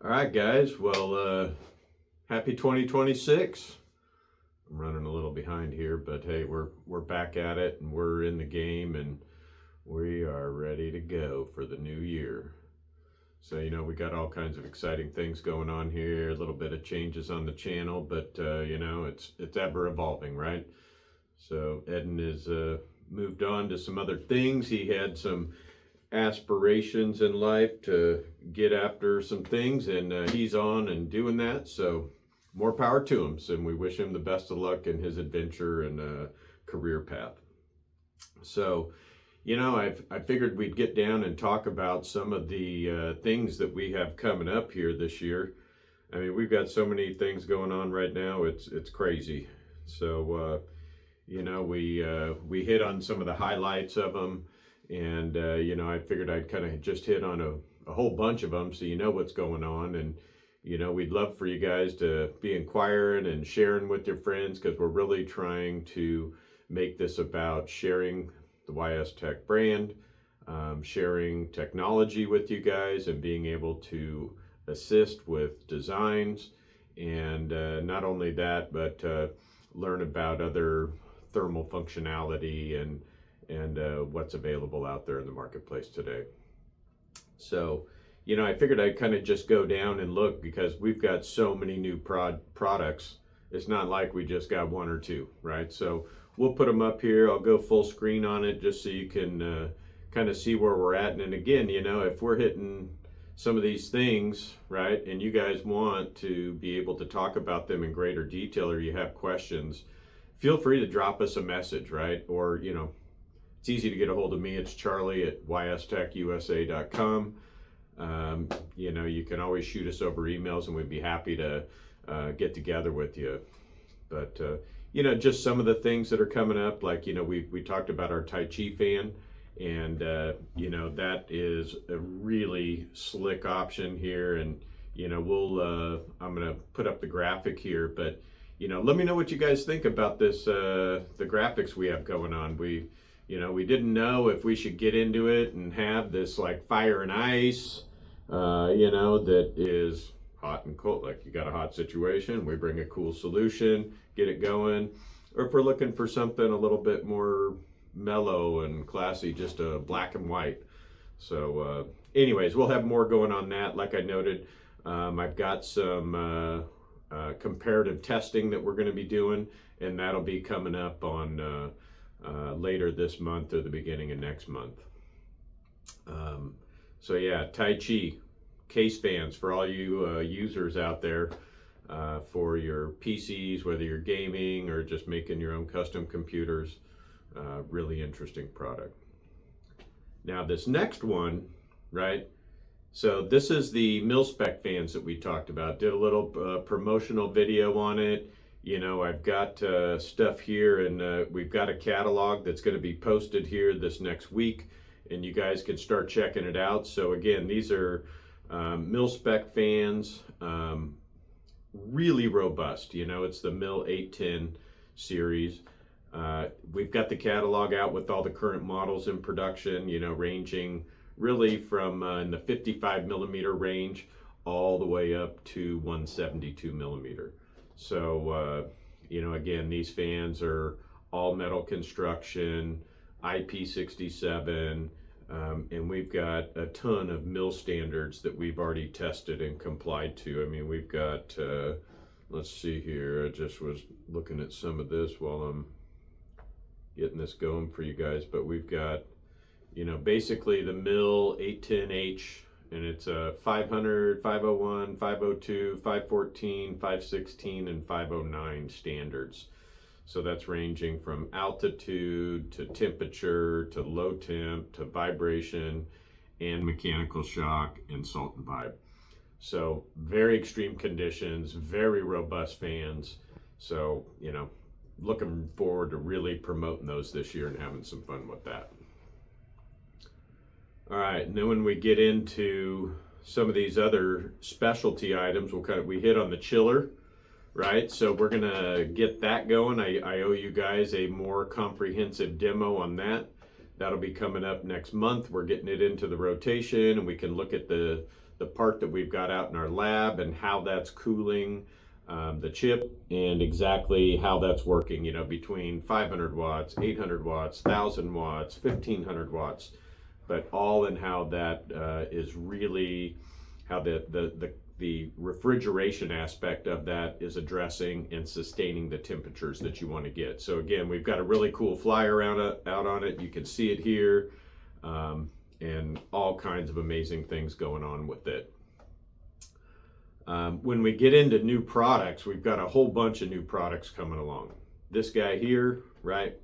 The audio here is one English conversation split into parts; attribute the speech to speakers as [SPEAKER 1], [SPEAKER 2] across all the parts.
[SPEAKER 1] All right, guys. Well, happy 2026. I'm running a little behind here, but hey, we're back at it and we're in the game and we are ready to go for the new year. So, we got all kinds of exciting things going on here, a little bit of changes on the channel, but it's ever evolving, right? So Eden has moved on to some other things. He had some aspirations in life to get after some things, and he's on and doing that. So more power to him. And we wish him the best of luck in his adventure and career path. So, I figured we'd get down and talk about some of the things that we have coming up here this year. I mean, we've got so many things going on right now. It's crazy. So, we hit on some of the highlights of them. And, I figured I'd kind of just hit on a whole bunch of them so you know what's going on. And, we'd love for you guys to be inquiring and sharing with your friends, because we're really trying to make this about sharing the YS Tech brand, sharing technology with you guys, and being able to assist with designs. And not only that, but learn about other thermal functionality and what's available out there in the marketplace today. So, I figured I'd kind of just go down and look, because we've got so many new products. It's not like we just got one or two, right? So we'll put them up here. I'll go full screen on it just so you can kind of see where we're at. And again, if we're hitting some of these things, right, and you guys want to be able to talk about them in greater detail, or you have questions, feel free to drop us a message, right? Or, it's easy to get a hold of me. It's charlie@ystechusa.com. You can always shoot us over emails, and we'd be happy to get together with you. But, just some of the things that are coming up, like, we talked about our Tai Chi fan, and, that is a really slick option here. And, I'm going to put up the graphic here, but, let me know what you guys think about this, the graphics we have going on. We didn't know if we should get into it and have this like fire and ice, that is hot and cold. Like, you got a hot situation, we bring a cool solution, get it going. Or if we're looking for something a little bit more mellow and classy, just a black and white. So anyways, we'll have more going on that. Like I noted, I've got some comparative testing that we're going to be doing, and that'll be coming up on later this month or the beginning of next month. So yeah, Tai Chi case fans for all you users out there, for your PCs, whether you're gaming or just making your own custom computers. Really interesting product. Now this next one, right? So this is the mil-spec fans that we talked about. Did a little promotional video on it. I've got stuff here, and we've got a catalog that's going to be posted here this next week, and you guys can start checking it out. So again, these are mil-spec fans, really robust. It's the Mil 810 series. We've got the catalog out with all the current models in production, ranging really from in the 55 millimeter range all the way up to 172 millimeter. So, again, these fans are all metal construction, IP67, and we've got a ton of mil standards that we've already tested and complied to. I mean, we've got, let's see here, I just was looking at some of this while I'm getting this going for you guys, but we've got, basically the Mil 810H, and it's a 500, 501, 502, 514, 516, and 509 standards. So that's ranging from altitude to temperature to low temp to vibration and mechanical shock and salt and vibe. So very extreme conditions, very robust fans. So, looking forward to really promoting those this year and having some fun with that. All right, and then when we get into some of these other specialty items, we hit on the chiller, right? So we're gonna get that going. I owe you guys a more comprehensive demo on that. That'll be coming up next month. We're getting it into the rotation, and we can look at the the part that we've got out in our lab and how that's cooling the chip and exactly how that's working, between 500 watts, 800 watts, 1,000 watts, 1,500 watts, but all in how that is really, how the refrigeration aspect of that is addressing and sustaining the temperatures that you want to get. So again, we've got a really cool flyer out on it. You can see it here, and all kinds of amazing things going on with it. When we get into new products, we've got a whole bunch of new products coming along. This guy here, right?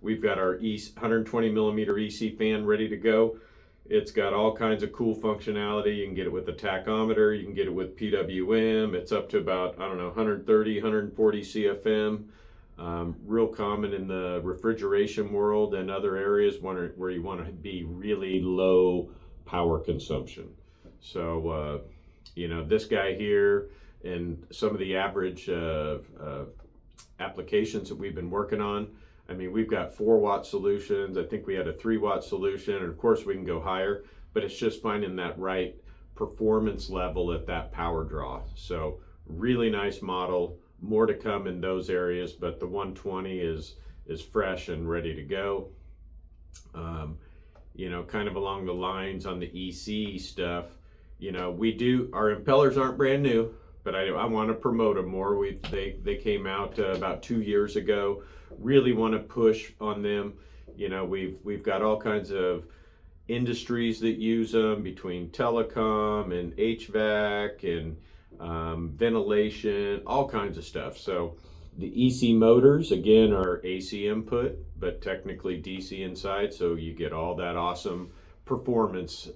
[SPEAKER 1] We've got our 120 millimeter EC fan ready to go. It's got all kinds of cool functionality. You can get it with a tachometer. You can get it with PWM. It's up to about, 130, 140 CFM. Real common in the refrigeration world and other areas where you want to be really low power consumption. So, this guy here and some of the average applications that we've been working on, we've got 4-watt solutions. I think we had a 3-watt solution, and of course we can go higher, but it's just finding that right performance level at that power draw. So really nice model, more to come in those areas, but the 120 is fresh and ready to go. Kind of along the lines on the EC stuff, our impellers aren't brand new, but I want to promote them more. They came out about 2 years ago. Really want to push on them. We've got all kinds of industries that use them, between telecom and HVAC and ventilation, all kinds of stuff. So the EC motors, again, are AC input, but technically DC inside, so you get all that awesome performance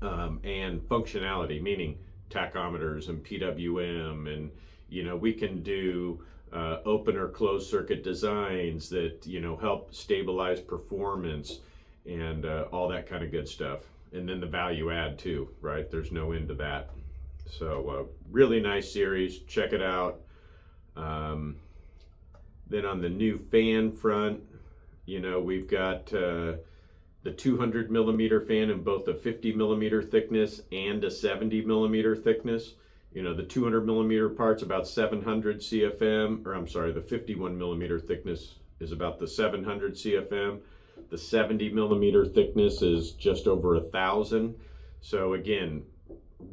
[SPEAKER 1] and functionality, meaning tachometers and PWM, and we can do open or closed circuit designs that help stabilize performance and all that kind of good stuff. And then the value add too, right? There's no end to that. So really nice series, check it out. Then on the new fan front, we've got the 200 millimeter fan in both a 50 millimeter thickness and a 70 millimeter thickness. The 200 millimeter part's about 700 CFM, or I'm sorry, the 51 millimeter thickness is about the 700 CFM. The 70 millimeter thickness is just over 1,000. So again,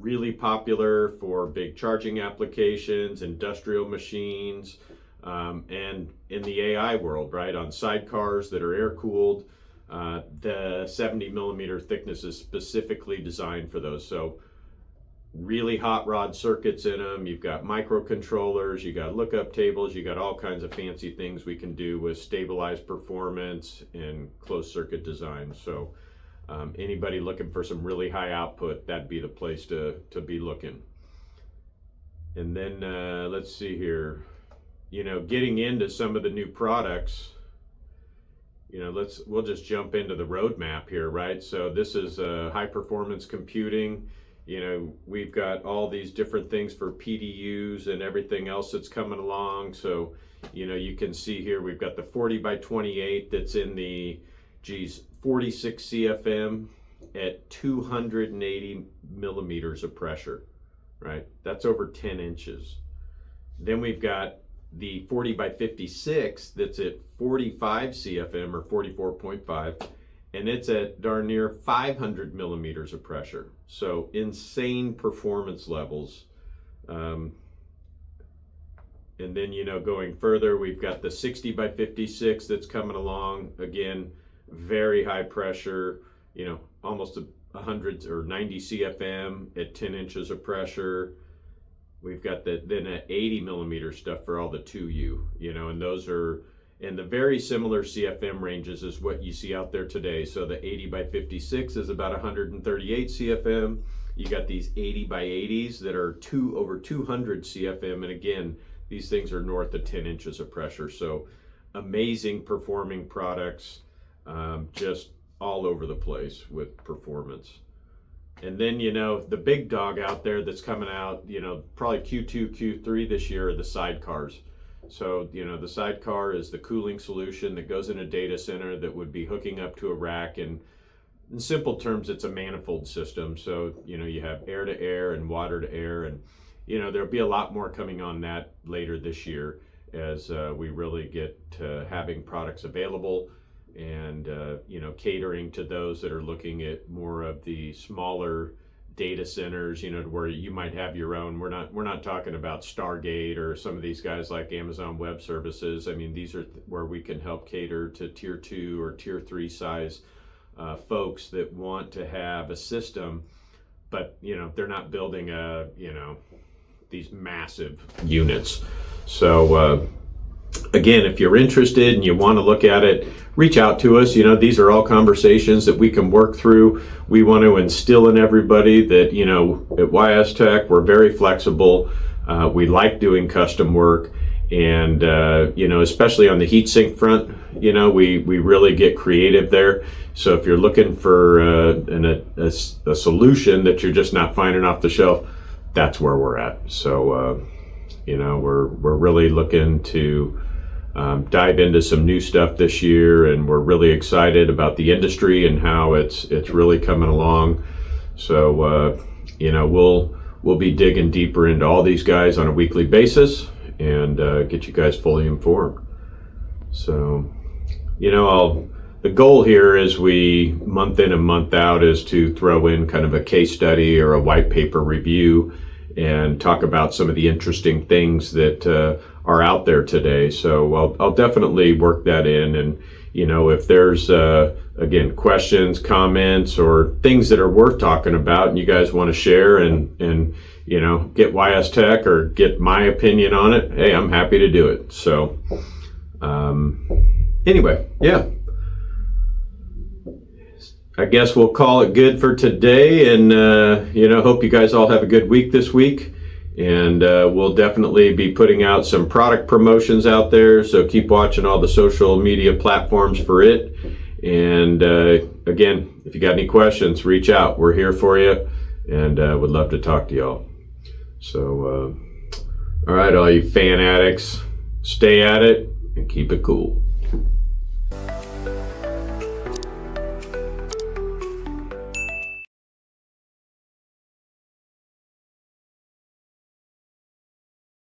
[SPEAKER 1] really popular for big charging applications, industrial machines, and in the AI world, right? On sidecars that are air cooled. The 70 millimeter thickness is specifically designed for those. So really hot rod circuits in them. You've got microcontrollers, you got lookup tables, you got all kinds of fancy things we can do with stabilized performance and closed circuit design. So anybody looking for some really high output, that'd be the place to be looking. And then let's see here, getting into some of the new products, we'll just jump into the roadmap here, right? So this is high performance computing. We've got all these different things for PDUs and everything else that's coming along. So, you can see here, we've got the 40 by 28 that's in the, 46 CFM at 280 millimeters of pressure, right? That's over 10 inches. Then we've got the 40 by 56 that's at 45 CFM or 44.5, and it's at darn near 500 millimeters of pressure. So insane performance levels. And then, going further, we've got the 60 by 56 that's coming along. Again, very high pressure, almost 100 or 90 CFM at 10 inches of pressure. We've got then an 80 millimeter stuff for all the 2U, and those are in the very similar CFM ranges as what you see out there today. So the 80 by 56 is about 138 CFM. You got these 80 by 80s that are over 200 CFM. And again, these things are north of 10 inches of pressure. So amazing performing products, just all over the place with performance. And then, the big dog out there that's coming out, probably Q2, Q3 this year are the sidecars. So, the sidecar is the cooling solution that goes in a data center that would be hooking up to a rack and in simple terms, it's a manifold system. So, you have air to air and water to air, and, there'll be a lot more coming on that later this year as we really get to having products available and, catering to those that are looking at more of the smaller data centers, where you might have your own. We're not talking about Stargate or some of these guys like Amazon Web Services. I mean, these are where we can help cater to tier 2 or tier 3 size folks that want to have a system, but they're not building these massive units. So again, if you're interested and you want to look at it, reach out to us. These are all conversations that we can work through. We want to instill in everybody that, at YS Tech, we're very flexible. We like doing custom work. And, especially on the heat sink front, we really get creative there. So if you're looking for a solution that you're just not finding off the shelf, that's where we're at. So, we're really looking to dive into some new stuff this year, and we're really excited about the industry and how it's really coming along. So, we'll be digging deeper into all these guys on a weekly basis and get you guys fully informed. So, the goal here is we month in and month out is to throw in kind of a case study or a white paper review and talk about some of the interesting things that are out there today. So I'll definitely work that in. And, if there's, again, questions, comments, or things that are worth talking about and you guys want to share and get YS Tech or get my opinion on it, hey, I'm happy to do it. So anyway, yeah. I guess we'll call it good for today, and hope you guys all have a good week this week, and we'll definitely be putting out some product promotions out there, so keep watching all the social media platforms for it. And again, if you got any questions, reach out. We're here for you, and would love to talk to y'all. So all right, all you fan addicts, stay at it and keep it cool.